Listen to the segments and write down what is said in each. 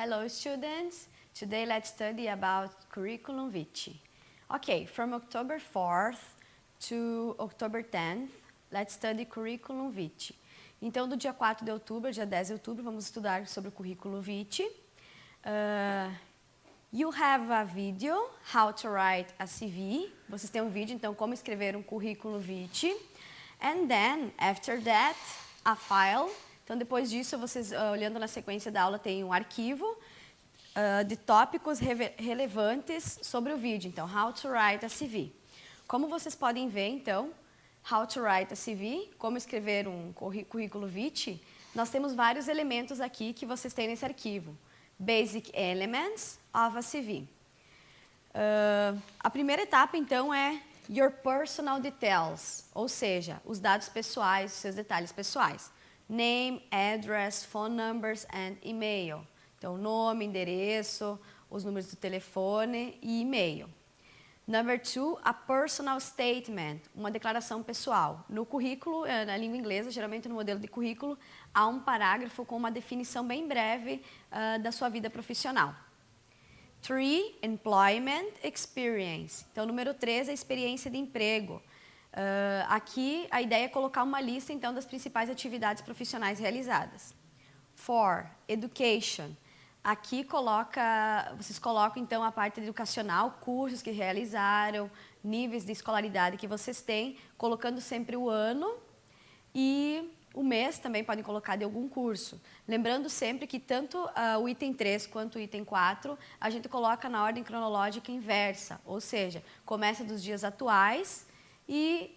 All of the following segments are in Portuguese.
Hello students, today let's study about Curriculum Vitae. Okay, from October 4th to October 10th, let's study Curriculum Vitae. Então, do dia 4 de outubro ao dia 10 de outubro, vamos estudar sobre o Currículo Vitae. You have a video, how to write a CV. Vocês têm um vídeo, então, como escrever um Currículo Vitae. And then, after that, a file. Então, depois disso, vocês, olhando na sequência da aula, tem um arquivo de tópicos relevantes sobre o vídeo. Então, how to write a CV. Como vocês podem ver, então, how to write a CV, como escrever um currículo vitae, nós temos vários elementos aqui que vocês têm nesse arquivo. Basic Elements of a CV. A primeira etapa, então, é Your Personal Details, ou seja, os dados pessoais, os seus detalhes pessoais. Name, address, phone numbers and email. Então, nome, endereço, os números do telefone e e-mail. Number 2, a personal statement, uma declaração pessoal. No currículo, na língua inglesa, geralmente no modelo de currículo, há um parágrafo com uma definição bem breve da sua vida profissional. 3, employment experience. Então, número 3, a experiência de emprego. Aqui, a ideia é colocar uma lista, então, das principais atividades profissionais realizadas. 4, education. Aqui vocês colocam, então, a parte educacional, cursos que realizaram, níveis de escolaridade que vocês têm, colocando sempre o ano e o mês também podem colocar de algum curso. Lembrando sempre que tanto o item 3 quanto o item 4, a gente coloca na ordem cronológica inversa, ou seja, começa dos dias atuais e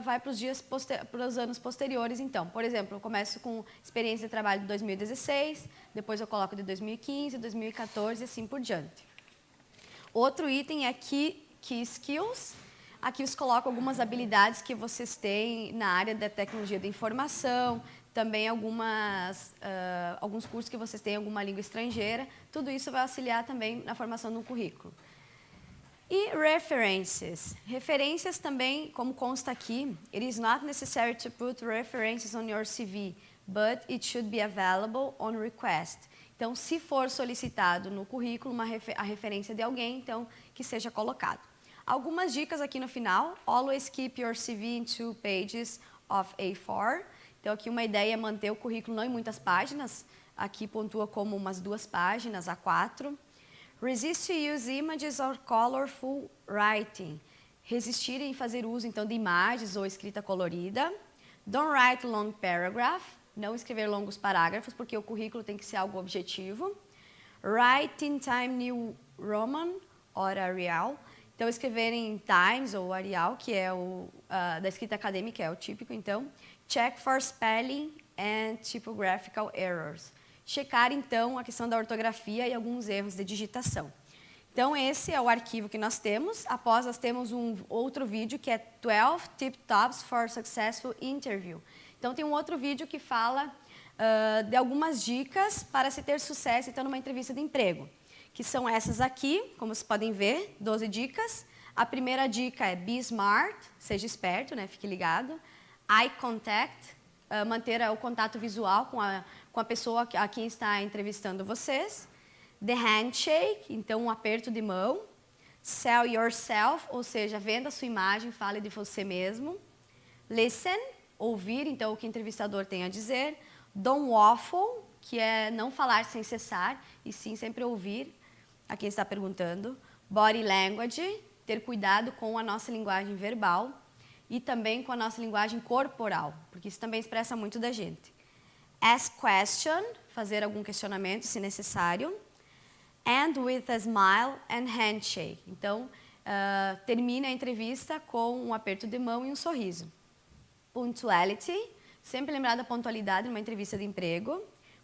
vai para os anos posteriores, então. Por exemplo, eu começo com experiência de trabalho de 2016, depois eu coloco de 2015, 2014 e assim por diante. Outro item é Key Skills. Aqui eu coloco algumas habilidades que vocês têm na área da tecnologia da informação, também alguns cursos que vocês têm em alguma língua estrangeira. Tudo isso vai auxiliar também na formação do currículo. E references. Referências também, como consta aqui, it is not necessary to put references on your CV, but it should be available on request. Então, se for solicitado no currículo a referência de alguém, então, que seja colocado. Algumas dicas aqui no final. Always keep your CV in 2 pages of A4. Então, aqui uma ideia é manter o currículo não em muitas páginas. Aqui pontua como umas 2 páginas, A4. Resist to use images or colorful writing. Resistir em fazer uso, então, de imagens ou escrita colorida. Don't write long paragraph. Não escrever longos parágrafos, porque o currículo tem que ser algo objetivo. Write in Time New Roman or Arial. Então, escrever em Times ou Arial, que é da escrita acadêmica, é o típico, então. Check for spelling and typographical errors. Checar, então, a questão da ortografia e alguns erros de digitação. Então, esse é o arquivo que nós temos. Após, nós temos um outro vídeo que é 12 Tip Tops for Successful Interview. Então, tem um outro vídeo que fala de algumas dicas para se ter sucesso, então, numa entrevista de emprego. Que são essas aqui, como vocês podem ver, 12 dicas. A primeira dica é Be Smart, seja esperto, né? Fique ligado. Eye Contact, manter o contato visual com a pessoa a quem está entrevistando vocês. The Handshake, então um aperto de mão. Sell Yourself, ou seja, venda a sua imagem, fale de você mesmo. Listen, ouvir, então o que o entrevistador tem a dizer. Don't waffle, que é não falar sem cessar, e sim sempre ouvir a quem está perguntando. Body Language, ter cuidado com a nossa linguagem verbal e também com a nossa linguagem corporal, porque isso também expressa muito da gente. Ask question, fazer algum questionamento, se necessário. And with a smile and handshake. Então, termine a entrevista com um aperto de mão e um sorriso. Punctuality, sempre lembrar da pontualidade numa entrevista de emprego.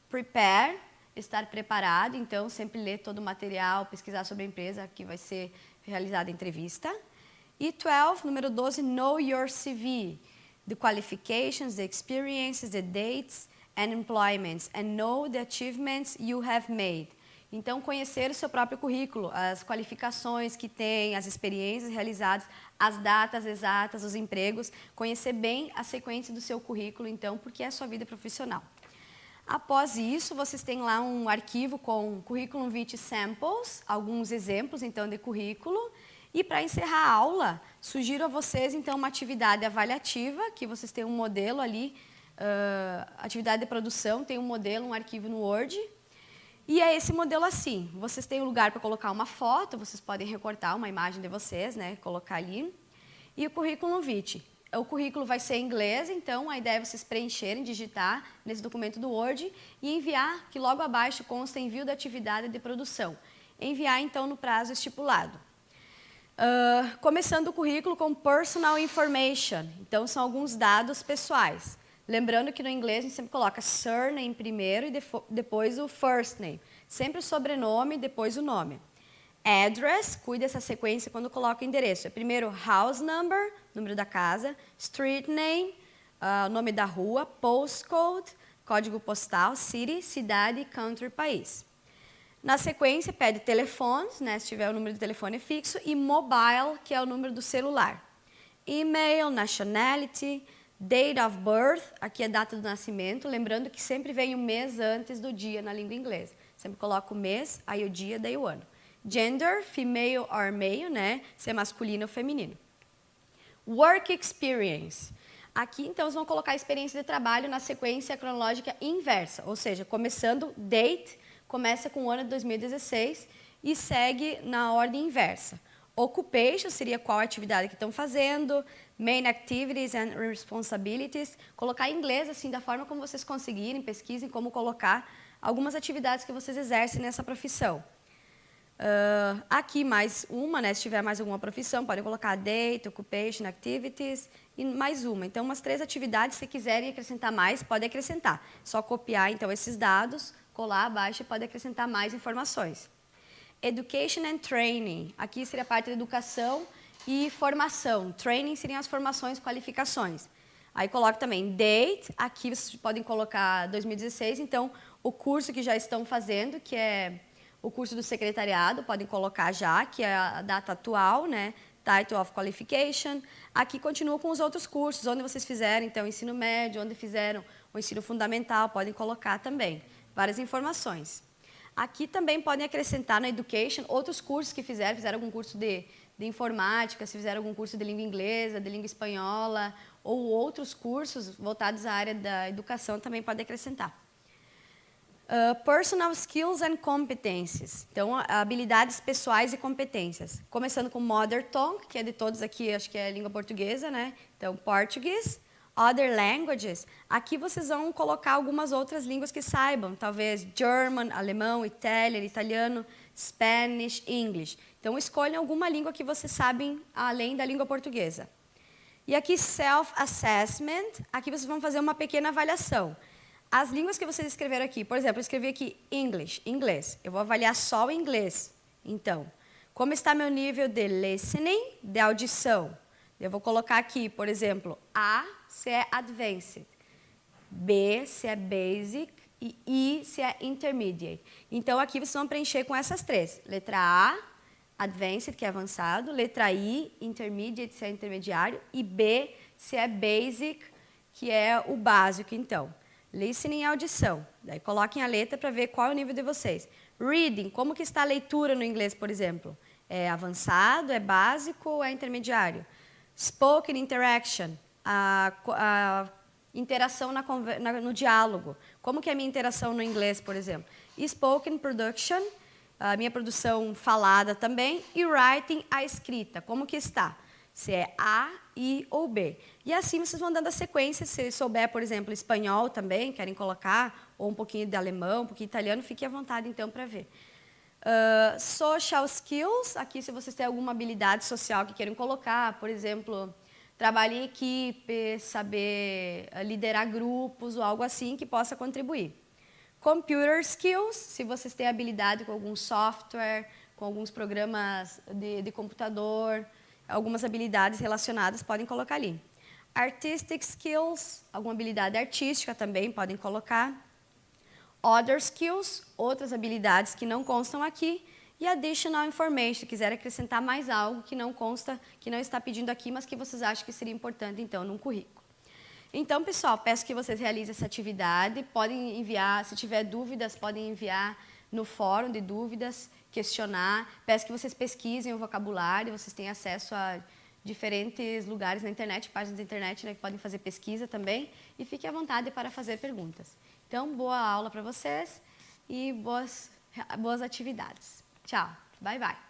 Prepare, estar preparado, então sempre ler todo o material, pesquisar sobre a empresa que vai ser realizada a entrevista. E 12, número 12, know your CV. The qualifications, the experiences, the dates and employments, and know the achievements you have made. Então, conhecer o seu próprio currículo, as qualificações que tem, as experiências realizadas, as datas exatas, os empregos, conhecer bem a sequência do seu currículo, então, porque é a sua vida profissional. Após isso, vocês têm lá um arquivo com Curriculum Vitae Samples, alguns exemplos, então, de currículo. E para encerrar a aula, sugiro a vocês, então, uma atividade avaliativa, que vocês têm um modelo ali, atividade de produção, tem um modelo, um arquivo no Word. E é esse modelo assim, vocês têm um lugar para colocar uma foto, vocês podem recortar uma imagem de vocês, né, colocar ali. E o Curriculum Vitae. O currículo vai ser em inglês, então a ideia é vocês preencherem, digitar nesse documento do Word e enviar, que logo abaixo consta envio da atividade de produção. Enviar, então, no prazo estipulado. Começando o currículo com Personal Information. Então, são alguns dados pessoais. Lembrando que no inglês a gente sempre coloca surname primeiro e depois o first name. Sempre o sobrenome, depois o nome. Address, cuide dessa sequência quando coloca o endereço. É primeiro house number, número da casa, street name, nome da rua, postcode, código postal, city, cidade, country, país. Na sequência, pede telefones, né, se tiver o número de telefone fixo, e mobile, que é o número do celular. E-mail, nationality, date of birth, aqui é a data do nascimento, lembrando que sempre vem o mês antes do dia na língua inglesa. Sempre coloca o mês, aí o dia, daí o ano. Gender, female or male, né, se é masculino ou feminino. Work experience. Aqui, então, vocês vão colocar a experiência de trabalho na sequência cronológica inversa, ou seja, começando date, começa com o ano de 2016 e segue na ordem inversa. Occupation seria qual atividade que estão fazendo, main activities and responsibilities, colocar em inglês, assim, da forma como vocês conseguirem, pesquisem como colocar algumas atividades que vocês exercem nessa profissão. Aqui mais uma, né, se tiver mais alguma profissão, podem colocar date, occupation, activities e mais uma. Então, umas 3 atividades, se quiserem acrescentar mais, pode acrescentar. Só copiar, então, esses dados, colar abaixo e pode acrescentar mais informações. Education and Training. Aqui seria a parte de educação e formação. Training seriam as formações, qualificações. Aí coloca também date, aqui vocês podem colocar 2016, então, o curso que já estão fazendo, que é o curso do secretariado, podem colocar já, que é a data atual, né? Title of Qualification. Aqui continua com os outros cursos, onde vocês fizeram, então, ensino médio, onde fizeram o ensino fundamental, podem colocar também. Várias informações. Aqui também podem acrescentar na Education outros cursos que fizeram algum curso de informática, se fizeram algum curso de língua inglesa, de língua espanhola, ou outros cursos voltados à área da educação também podem acrescentar. Personal Skills and Competencies. Então, habilidades pessoais e competências. Começando com Mother Tongue, que é de todos aqui, acho que é a língua portuguesa, né? Então, Português. Other Languages. Aqui vocês vão colocar algumas outras línguas que saibam. Talvez German, alemão, italiano, Spanish, English. Então, escolham alguma língua que vocês sabem além da língua portuguesa. E aqui, Self-Assessment. Aqui vocês vão fazer uma pequena avaliação. As línguas que vocês escreveram aqui, por exemplo, eu escrevi aqui English, inglês. Eu vou avaliar só o inglês. Então, como está meu nível de listening, de audição? Eu vou colocar aqui, por exemplo, A se é Advanced, B se é Basic e I se é Intermediate. Então, aqui vocês vão preencher com essas 3. Letra A, Advanced, que é avançado. Letra I, Intermediate, se é intermediário. E B se é Basic, que é o básico, então. Listening e audição. Daí coloquem a letra para ver qual é o nível de vocês. Reading, como que está a leitura no inglês, por exemplo? É avançado, é básico ou é intermediário? Spoken interaction, a interação no diálogo. Como que é a minha interação no inglês, por exemplo? Spoken production, a minha produção falada também. E writing, a escrita. Como que está? Se é A, I ou B. E assim vocês vão dando a sequência. Se souber, por exemplo, espanhol também, querem colocar, ou um pouquinho de alemão, um pouquinho de italiano, fique à vontade, então, para ver. Social skills, aqui se vocês têm alguma habilidade social que querem colocar, por exemplo, trabalho em equipe, saber liderar grupos ou algo assim que possa contribuir. Computer skills, se vocês têm habilidade com algum software, com alguns programas de computador, algumas habilidades relacionadas podem colocar ali. Artistic skills, alguma habilidade artística também podem colocar. Other skills, outras habilidades que não constam aqui. E additional information, se quiser acrescentar mais algo que não consta, que não está pedindo aqui, mas que vocês acham que seria importante, então, num currículo. Então, pessoal, peço que vocês realizem essa atividade. Podem enviar, se tiver dúvidas, podem enviar no fórum de dúvidas, questionar. Peço que vocês pesquisem o vocabulário, vocês têm acesso a diferentes lugares na internet, páginas da internet, né, que podem fazer pesquisa também. E fiquem à vontade para fazer perguntas. Então, boa aula para vocês e boas atividades. Tchau. Bye, bye.